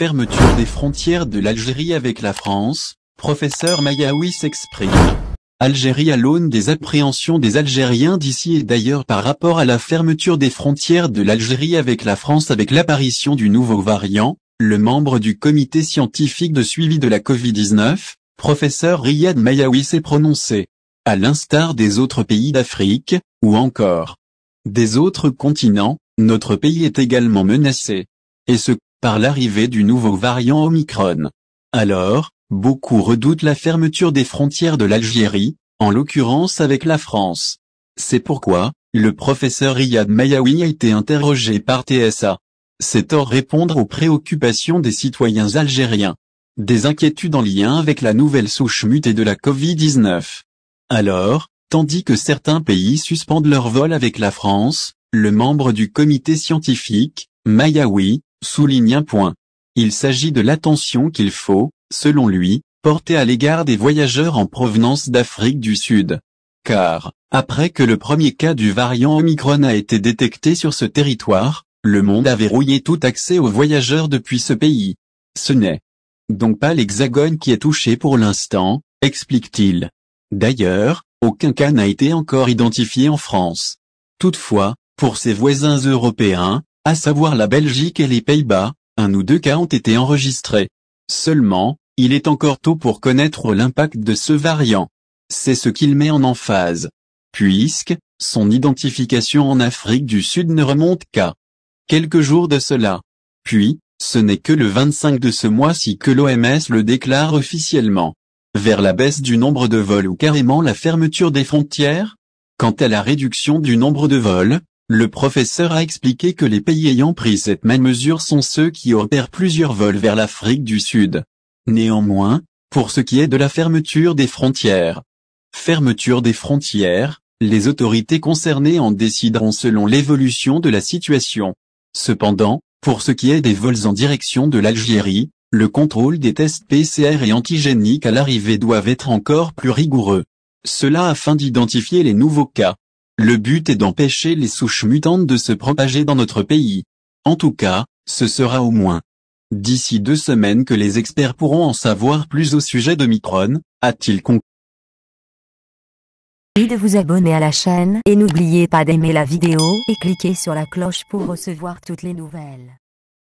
fermeture des frontières de l'Algérie avec la France, professeur Mayaoui s'exprime. Algérie à l'aune des appréhensions des Algériens d'ici et d'ailleurs par rapport à la fermeture des frontières de l'Algérie avec la France avec l'apparition du nouveau variant, le membre du comité scientifique de suivi de la Covid-19, professeur Riyad Mayaoui s'est prononcé. À l'instar des autres pays d'Afrique, ou encore des autres continents, notre pays est également menacé. Et ce, par l'arrivée du nouveau variant Omicron. Alors, beaucoup redoutent la fermeture des frontières de l'Algérie, en l'occurrence avec la France. C'est pourquoi, le professeur Riyad Mayaoui a été interrogé par TSA. C'est or répondre aux préoccupations des citoyens algériens. Des inquiétudes en lien avec la nouvelle souche mutée de la Covid-19. Alors, tandis que certains pays suspendent leur vol avec la France, le membre du comité scientifique, Mayaoui, souligne un point. Il s'agit de l'attention qu'il faut, selon lui, porter à l'égard des voyageurs en provenance d'Afrique du Sud. Car, après que le premier cas du variant Omicron a été détecté sur ce territoire, le monde a verrouillé tout accès aux voyageurs depuis ce pays. Ce n'est donc pas l'Hexagone qui est touché pour l'instant, explique-t-il. D'ailleurs, aucun cas n'a été encore identifié en France. Toutefois, pour ses voisins européens, à savoir la Belgique et les Pays-Bas, 1 ou 2 cas ont été enregistrés. Seulement, il est encore tôt pour connaître l'impact de ce variant. C'est ce qu'il met en emphase. Puisque, son identification en Afrique du Sud ne remonte qu'à quelques jours de cela. Puis, ce n'est que le 25 de ce mois-ci que l'OMS le déclare officiellement. Vers la baisse du nombre de vols ou carrément la fermeture des frontières? Quant à la réduction du nombre de vols, le professeur a expliqué que les pays ayant pris cette même mesure sont ceux qui opèrent plusieurs vols vers l'Afrique du Sud. Néanmoins, pour ce qui est de la fermeture des frontières, les autorités concernées en décideront selon l'évolution de la situation. Cependant, pour ce qui est des vols en direction de l'Algérie, le contrôle des tests PCR et antigéniques à l'arrivée doivent être encore plus rigoureux. Cela afin d'identifier les nouveaux cas. Le but est d'empêcher les souches mutantes de se propager dans notre pays. En tout cas, ce sera au moins d'ici 2 semaines que les experts pourront en savoir plus au sujet d'Omicron, a-t-il conclu. De vous abonner à la chaîne et n'oubliez pas d'aimer la vidéo et cliquer sur la cloche pour recevoir toutes les nouvelles.